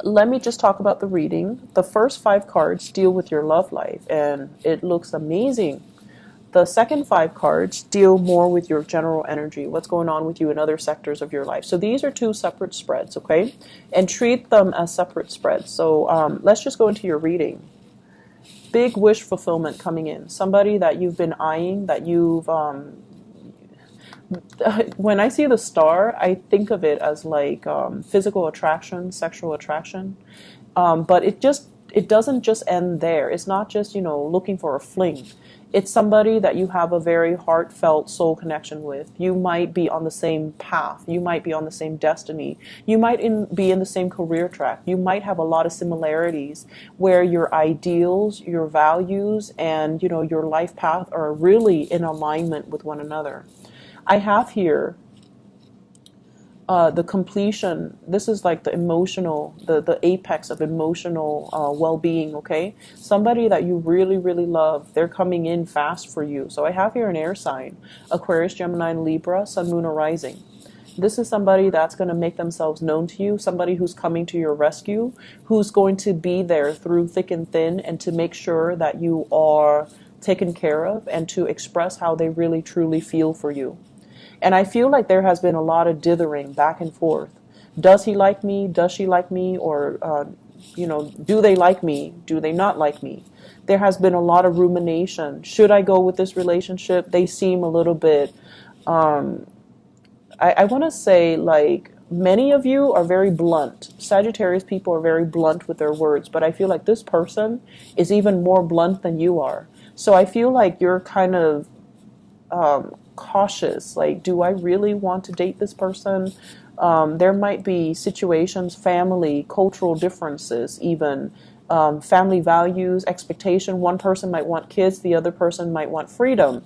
let me just talk about the reading. The first five cards deal with your love life, and it looks amazing. The second five cards deal more with your general energy, what's going on with you in other sectors of your life. So these are two separate spreads, okay? And treat them as separate spreads. So let's just go into your reading. Big wish fulfillment coming in. Somebody that you've been eyeing, that you've when I see the star, I think of it as like physical attraction, sexual attraction. But it doesn't just end there. It's not just, looking for a fling. It's somebody that you have a very heartfelt soul connection with. You might be on the same path. You might be on the same destiny. You might be in the same career track. You might have a lot of similarities where your ideals, your values, and your life path are really in alignment with one another. I have here the completion. This is like the emotional, the apex of emotional well-being, okay? Somebody that you really, really love, they're coming in fast for you. So I have here an air sign, Aquarius, Gemini, and Libra, Sun, Moon, or Rising. This is somebody that's going to make themselves known to you, somebody who's coming to your rescue, who's going to be there through thick and thin and to make sure that you are taken care of and to express how they really, truly feel for you. And I feel like there has been a lot of dithering back and forth. Does he like me? Does she like me? Or, do they like me? Do they not like me? There has been a lot of rumination. Should I go with this relationship? They seem a little bit, I want to say, like, many of you are very blunt. Sagittarius people are very blunt with their words, but I feel like this person is even more blunt than you are. So I feel like you're kind of cautious. Like, do I really want to date this person? There might be situations, family, cultural differences, even family values, expectation. One person might want kids, the other person might want freedom.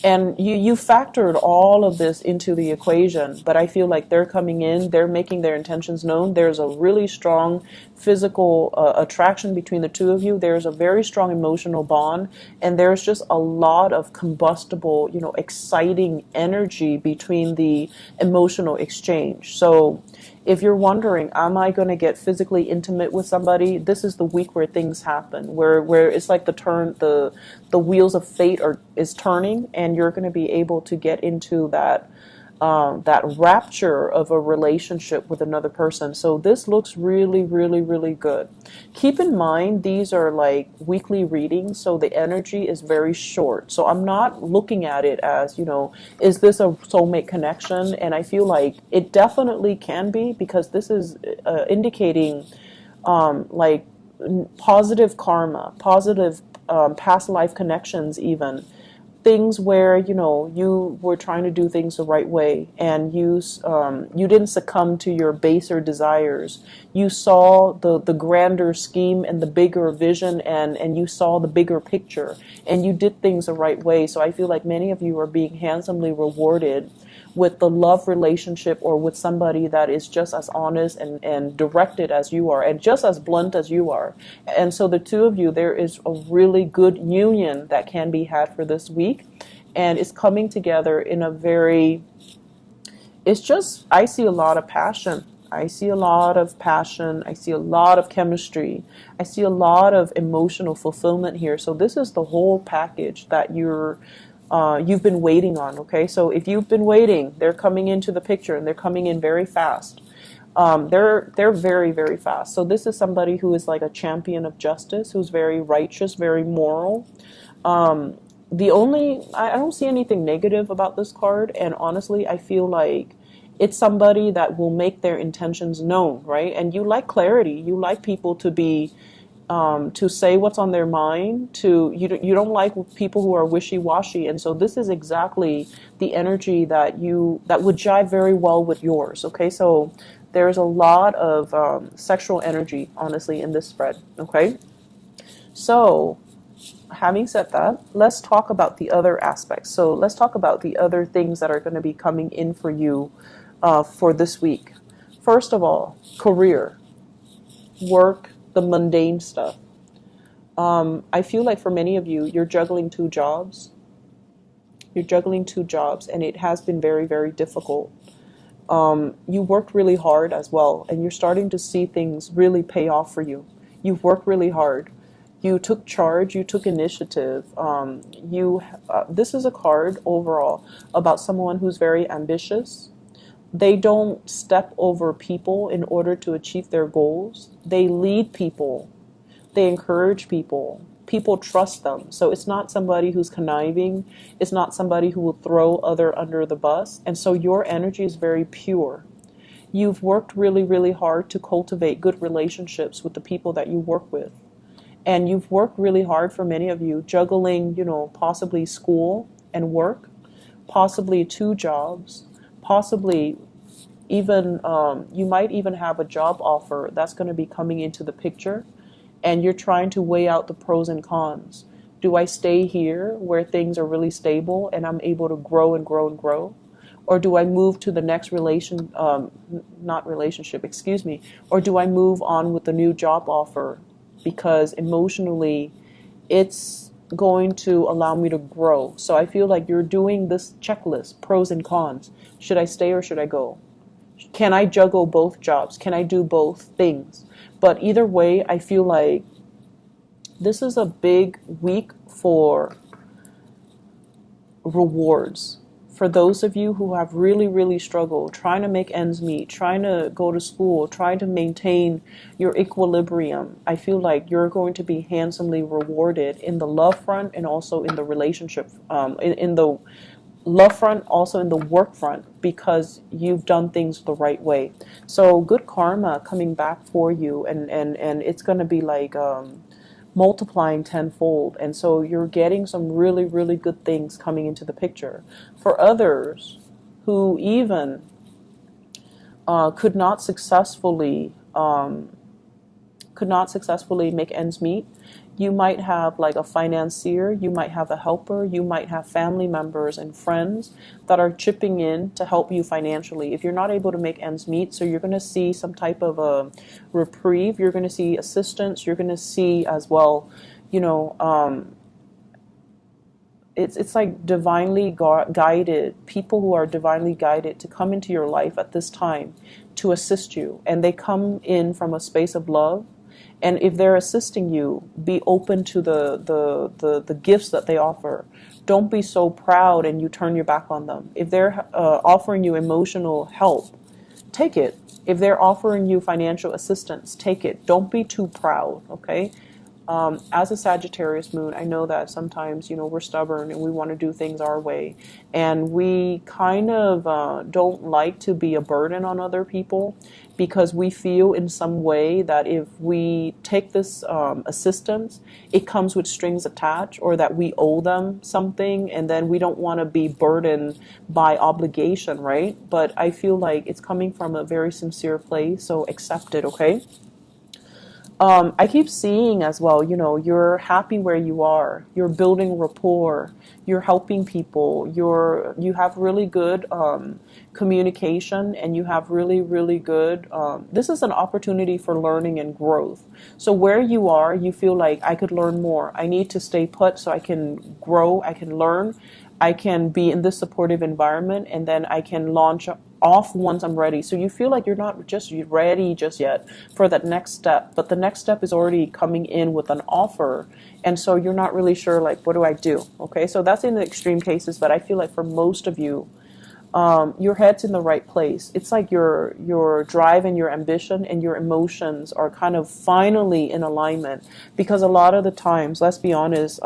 And you factored all of this into the equation, but I feel like they're coming in, they're making their intentions known. There's a really strong physical attraction between the two of you. There's a very strong emotional bond, and there's just a lot of combustible, exciting energy between the emotional exchange. So if you're wondering, am I going to get physically intimate with somebody? This is the week where things happen, where it's like the wheels of fate is turning, and you're going to be able to get into that rapture of a relationship with another person. So this looks really, really, really good. Keep in mind, these are like weekly readings, so the energy is very short. So I'm not looking at it as, is this a soulmate connection? And I feel like it definitely can be, because this is indicating like positive karma, positive past life connections even. Things where you were trying to do things the right way, and you didn't succumb to your baser desires. You saw the grander scheme and the bigger vision, and you saw the bigger picture, and you did things the right way. So I feel like many of you are being handsomely rewarded with the love relationship, or with somebody that is just as honest and directed as you are, and just as blunt as you are. And so the two of you, there is a really good union that can be had for this week, and it's coming together in a very, I see a lot of passion. I see a lot of passion. I see a lot of chemistry. I see a lot of emotional fulfillment here. So this is the whole package that you've been waiting on, okay? So if you've been waiting, they're coming into the picture, and they're coming in very fast. They're very, very fast. So this is somebody who is like a champion of justice, who's very righteous, very moral. I don't see anything negative about this card, and honestly, I feel like it's somebody that will make their intentions known, right? And you like clarity. You like people to say what's on their mind. You don't like people who are wishy-washy, and so this is exactly the energy that would jive very well with yours. Okay, so there's a lot of sexual energy, honestly, in this spread. Okay, so having said that, let's talk about the other aspects. So let's talk about the other things that are going to be coming in for you for this week. First of all, career, work, the mundane stuff. I feel like for many of you, you're juggling two jobs. You're juggling two jobs, and it has been very, very difficult. You worked really hard as well, and you're starting to see things really pay off for you. You've worked really hard. You took charge. You took initiative. This is a card overall about someone who's very ambitious. They don't step over people in order to achieve their goals. They lead people. They encourage people. People trust them. So it's not somebody who's conniving. It's not somebody who will throw other under the bus. And so your energy is very pure. You've worked really, really hard to cultivate good relationships with the people that you work with. And you've worked really hard, for many of you, juggling, possibly school and work, possibly two jobs, possibly even, you might even have a job offer that's going to be coming into the picture, and you're trying to weigh out the pros and cons. Do I stay here where things are really stable and I'm able to grow and grow and grow? Or do I move to the next not relationship, excuse me, or do I move on with the new job offer because emotionally it's going to allow me to grow? So I feel like you're doing this checklist, pros and cons. Should I stay or should I go? Can I juggle both jobs? Can I do both things? But either way, I feel like this is a big week for rewards. For those of you who have really, really struggled, trying to make ends meet, trying to go to school, trying to maintain your equilibrium, I feel like you're going to be handsomely rewarded in the love front and also in the relationship, in the love front, also in the work front, because you've done things the right way. So good karma coming back for you, and it's going to be like multiplying tenfold. And so you're getting some really, really good things coming into the picture. For others who even could not successfully make ends meet, you might have like a financier, you might have a helper, you might have family members and friends that are chipping in to help you financially. If you're not able to make ends meet, so you're going to see some type of a reprieve, you're going to see assistance, you're going to see as well, it's like divinely guided, people who are divinely guided to come into your life at this time to assist you. And they come in from a space of love. And if they're assisting you, be open to the gifts that they offer. Don't be so proud and you turn your back on them. If they're offering you emotional help, take it. If they're offering you financial assistance, take it. Don't be too proud, okay? As a Sagittarius moon, I know that sometimes, we're stubborn and we want to do things our way. And we kind of don't like to be a burden on other people, because we feel in some way that if we take this assistance, it comes with strings attached, or that we owe them something, and then we don't want to be burdened by obligation, right? But I feel like it's coming from a very sincere place, so accept it, okay? I keep seeing as well, you're happy where you are, you're building rapport, you're helping people, you have really good communication, and you have really, really good, this is an opportunity for learning and growth. So where you are, you feel like I could learn more. I need to stay put so I can grow, I can learn, I can be in this supportive environment, and then I can launch off once I'm ready. So you feel like you're not just ready just yet for that next step, but the next step is already coming in with an offer. And so you're not really sure, like, what do I do? Okay, so that's in the extreme cases, but I feel like for most of you, your head's in the right place. It's like your drive and your ambition and your emotions are kind of finally in alignment, because a lot of the times, let's be honest,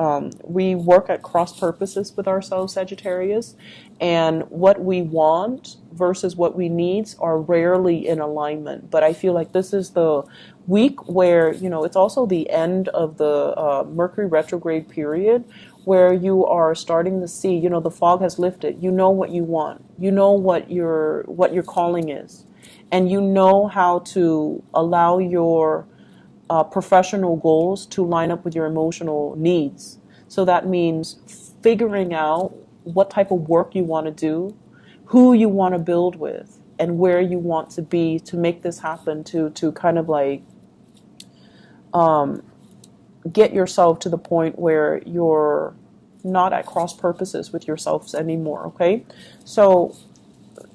we work at cross purposes with ourselves, Sagittarius, and what we want versus what we need are rarely in alignment. But I feel like this is the week where, it's also the end of the Mercury retrograde period, where you are starting to see, the fog has lifted. You know what you want. You know what your calling is. And you know how to allow your professional goals to line up with your emotional needs. So that means figuring out what type of work you want to do, who you want to build with, and where you want to be to make this happen, to kind of like get yourself to the point where you're not at cross purposes with yourselves anymore, okay? So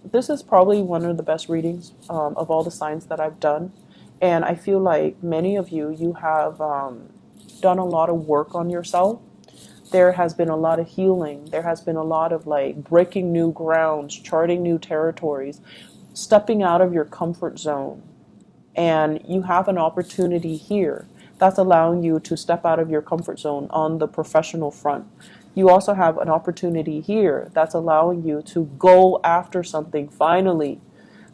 this is probably one of the best readings of all the signs that I've done. And I feel like many of you, you have done a lot of work on yourself. There has been a lot of healing. There has been a lot of like breaking new grounds, charting new territories, stepping out of your comfort zone. And you have an opportunity here that's allowing you to step out of your comfort zone on the professional front. You also have an opportunity here that's allowing you to go after something finally.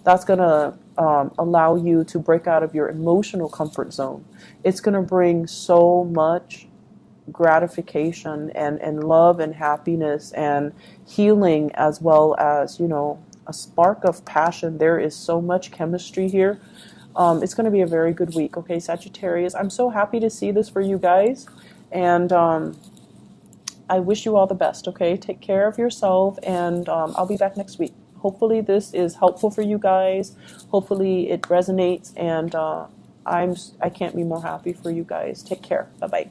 That's going to allow you to break out of your emotional comfort zone. It's going to bring so much gratification and love and happiness and healing, as well as, you know, a spark of passion. There is so much chemistry here. It's going to be a very good week. Okay, Sagittarius, I'm so happy to see this for you guys. And I wish you all the best. Okay, take care of yourself, and I'll be back next week. Hopefully this is helpful for you guys. Hopefully it resonates, and I can't be more happy for you guys. Take care. Bye-bye.